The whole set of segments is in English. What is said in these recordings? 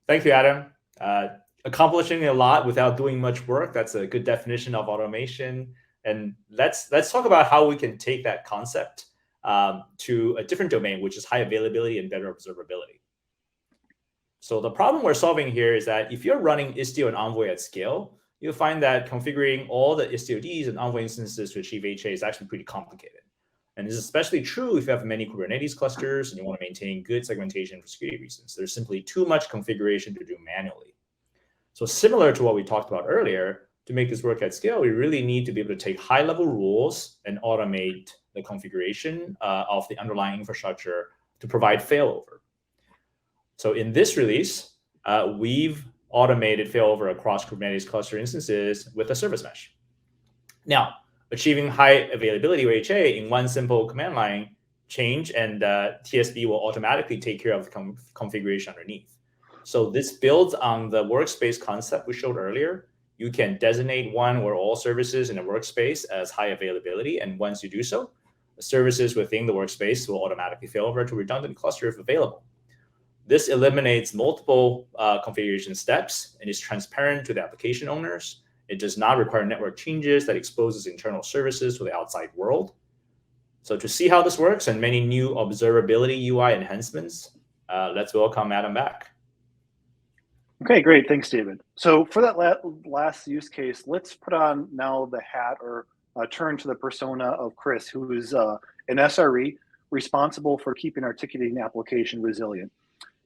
Thank you, Adam. Accomplishing a lot without doing much work, that's a good definition of automation. And let's talk about how we can take that concept to a different domain, which is high availability and better observability. So the problem we're solving here is that if you're running Istio and Envoy at scale, you'll find that configuring all the Istiods and Envoy instances to achieve HA is actually pretty complicated. And this is especially true if you have many Kubernetes clusters and you want to maintain good segmentation for security reasons. There's simply too much configuration to do manually. So similar to what we talked about earlier, to make this work at scale, we really need to be able to take high-level rules and automate the configuration of the underlying infrastructure to provide failover. So in this release, we've automated failover across Kubernetes cluster instances with a service mesh. Now, achieving high availability or HA in one simple command line change, and TSB will automatically take care of the configuration underneath. So this builds on the workspace concept we showed earlier. You can designate one or all services in a workspace as high availability, and once you do so, the services within the workspace will automatically fail over to redundant cluster if available. This eliminates multiple configuration steps and is transparent to the application owners. It does not require network changes that exposes internal services to the outside world. So to see how this works and many new observability UI enhancements, let's welcome Adam back. Okay, great. Thanks, David. So for that last use case, let's put on now the hat or turn to the persona of Chris, who is an SRE responsible for keeping our ticketing application resilient.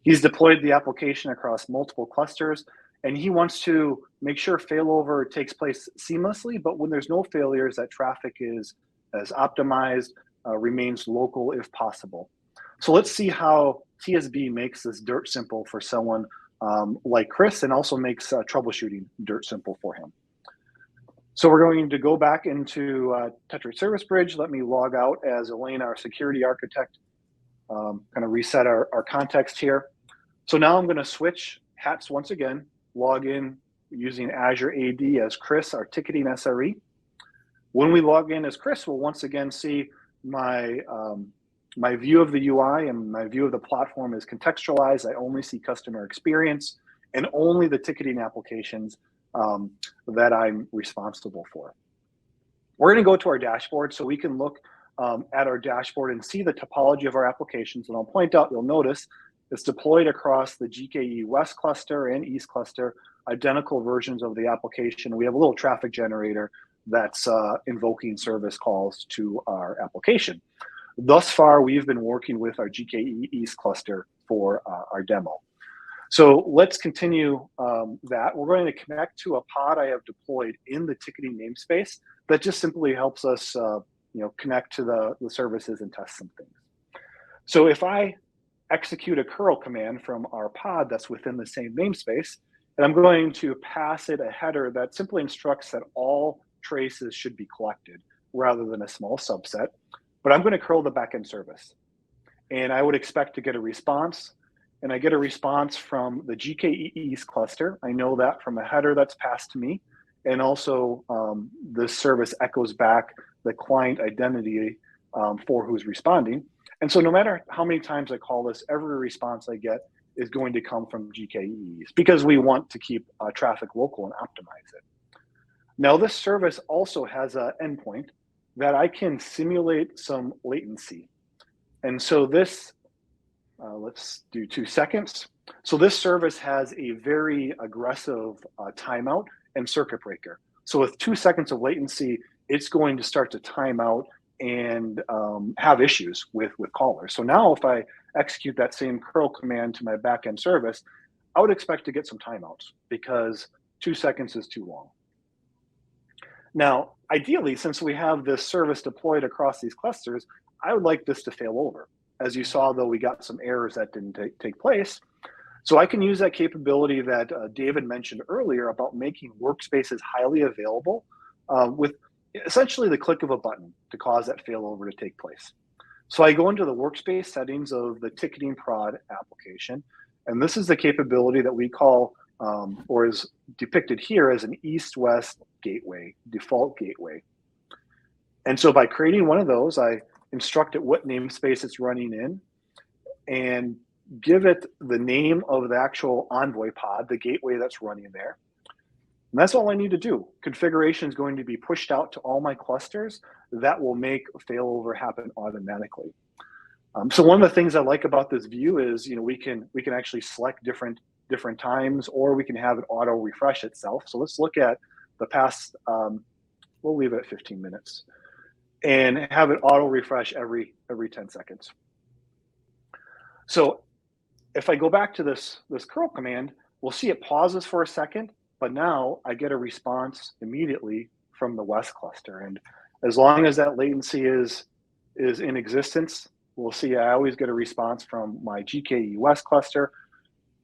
He's deployed the application across multiple clusters, and he wants to make sure failover takes place seamlessly, but when there's no failures, that traffic is as optimized, remains local if possible. So let's see how TSB makes this dirt simple for someone like Chris, and also makes troubleshooting dirt simple for him. So we're going to go back into Tetrate Service Bridge. Let me log out as Elena, our security architect, kind of reset our context here. So now I'm going to switch hats once again, log in using Azure AD as Chris, our ticketing SRE. When we log in as Chris, we'll once again see my my view of the UI and my view of the platform is contextualized. I only see customer experience and only the ticketing applications that I'm responsible for. We're going to go to our dashboard so we can look at our dashboard and see the topology of our applications. And I'll point out, you'll notice it's deployed across the GKE West cluster and East cluster, identical versions of the application. We have a little traffic generator that's invoking service calls to our application. Thus far, we've been working with our GKE East cluster for our demo. So let's continue that. We're going to connect to a pod I have deployed in the ticketing namespace that just simply helps us connect to the services and test some things. So if I execute a curl command from our pod that's within the same namespace, and I'm going to pass it a header that simply instructs that all traces should be collected rather than a small subset. But I'm going to curl the backend service. And I would expect to get a response. And I get a response from the GKE East cluster. I know that from a header that's passed to me. And also the service echoes back the client identity for who's responding. And so no matter how many times I call this, every response I get is going to come from GKE East because we want to keep traffic local and optimize it. Now this service also has an endpoint that I can simulate some latency. And so this, let's do 2 seconds. So this service has a very aggressive timeout and circuit breaker. So with 2 seconds of latency, it's going to start to time out and have issues with callers. So now if I execute that same curl command to my backend service, I would expect to get some timeouts because 2 seconds is too long. Now, ideally, since we have this service deployed across these clusters, I would like this to fail over. As you saw, though, we got some errors that didn't take place. So I can use that capability that David mentioned earlier about making workspaces highly available with essentially the click of a button to cause that failover to take place. So I go into the workspace settings of the ticketing prod application, and this is the capability that we call, or is depicted here as an east-west gateway, default gateway. And so by creating one of those, I instruct it what namespace it's running in. And give it the name of the actual Envoy pod, the gateway that's running there. And that's all I need to do. Configuration is going to be pushed out to all my clusters. That will make failover happen automatically. So one of the things I like about this view is, we can actually select different times, or we can have it auto refresh itself. So let's look at the past. We'll leave it at 15 minutes, and have it auto refresh every 10 seconds. So if I go back to this curl command, we'll see it pauses for a second, but now I get a response immediately from the West cluster. And as long as that latency is in existence, we'll see I always get a response from my GKE West cluster.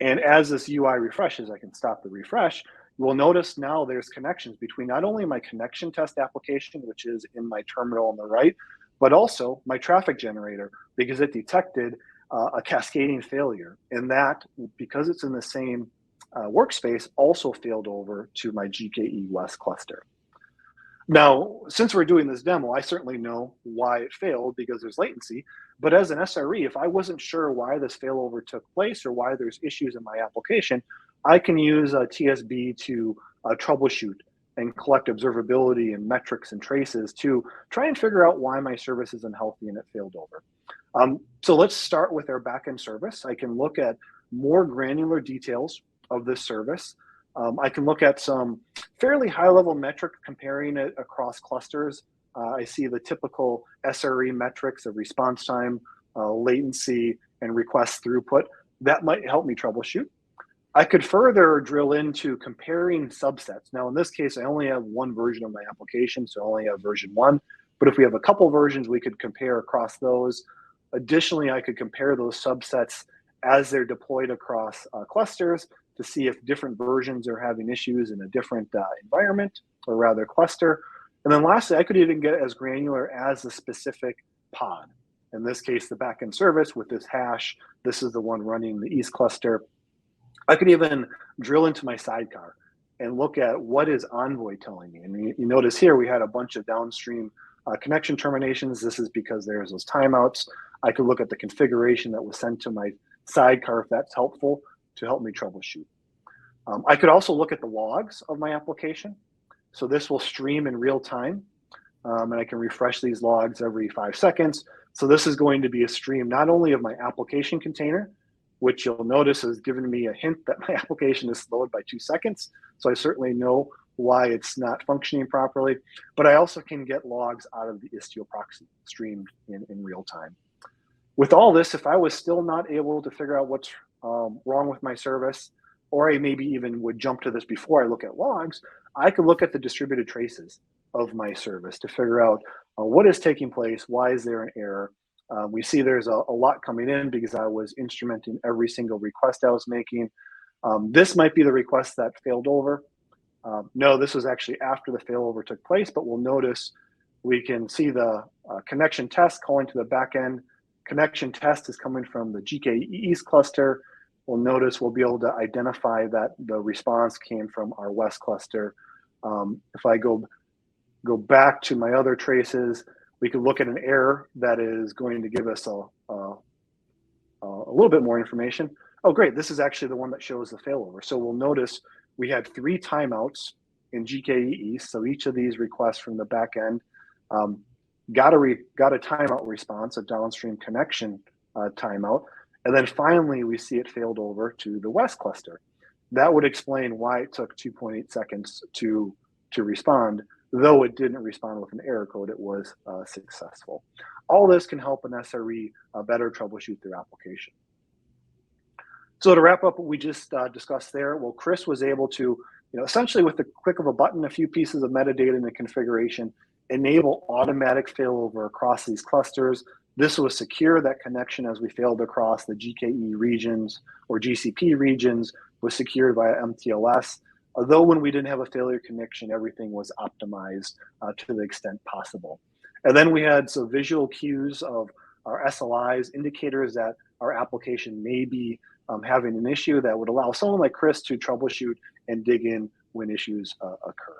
And as this UI refreshes, I can stop the refresh. You'll notice now there's connections between not only my connection test application, which is in my terminal on the right, but also my traffic generator, because it detected a cascading failure. And that, because it's in the same workspace, also failed over to my GKE West cluster. Now, since we're doing this demo, I certainly know why it failed, because there's latency. But as an SRE, if I wasn't sure why this failover took place or why there's issues in my application, I can use a TSB to troubleshoot and collect observability and metrics and traces to try and figure out why my service isn't healthy and it failed over. So let's start with our backend service. I can look at more granular details of this service. I can look at some fairly high-level metric comparing it across clusters. I see the typical SRE metrics of response time, latency, and request throughput. That might help me troubleshoot. I could further drill into comparing subsets. Now, in this case, I only have one version of my application, so I only have version 1. But if we have a couple versions, we could compare across those. Additionally, I could compare those subsets as they're deployed across clusters to see if different versions are having issues in a different environment, or rather cluster. And then lastly, I could even get as granular as the specific pod. In this case, the backend service with this hash, this is the one running the East cluster. I could even drill into my sidecar and look at what is Envoy telling me. And you notice here we had a bunch of downstream connection terminations. This is because there's those timeouts. I could look at the configuration that was sent to my sidecar if that's helpful to help me troubleshoot. I could also look at the logs of my application. So this will stream in real time, and I can refresh these logs every 5 seconds. So this is going to be a stream not only of my application container, which you'll notice has given me a hint that my application is slowed by 2 seconds. So I certainly know why it's not functioning properly, but I also can get logs out of the Istio proxy streamed in real time. With all this, if I was still not able to figure out what's wrong with my service, or I maybe even would jump to this before I look at logs, I could look at the distributed traces of my service to figure out what is taking place, why is there an error. We see there's a lot coming in because I was instrumenting every single request I was making. This might be the request that failed over. No, this was actually after the failover took place, but we'll notice we can see the connection test calling to the backend. Connection test is coming from the GKE East cluster. We'll notice we'll be able to identify that the response came from our West cluster. If I go back to my other traces, we could look at an error that is going to give us a little bit more information. Oh, great, this is actually the one that shows the failover. So we'll notice we had 3 timeouts in GKE East. So each of these requests from the back end got a timeout response, a downstream connection timeout. And then finally, we see it failed over to the West cluster. That would explain why it took 2.8 seconds to respond. Though it didn't respond with an error code, it was successful. All this can help an SRE better troubleshoot their application. So to wrap up what we just discussed there, well, Chris was able to, essentially with the click of a button, a few pieces of metadata in the configuration, enable automatic failover across these clusters. This will secure that connection as we failed across the GKE regions or GCP regions was secured via MTLS. Although when we didn't have a failure connection, everything was optimized to the extent possible. And then we had some visual cues of our SLIs, indicators that our application may be having an issue that would allow someone like Chris to troubleshoot and dig in when issues occur.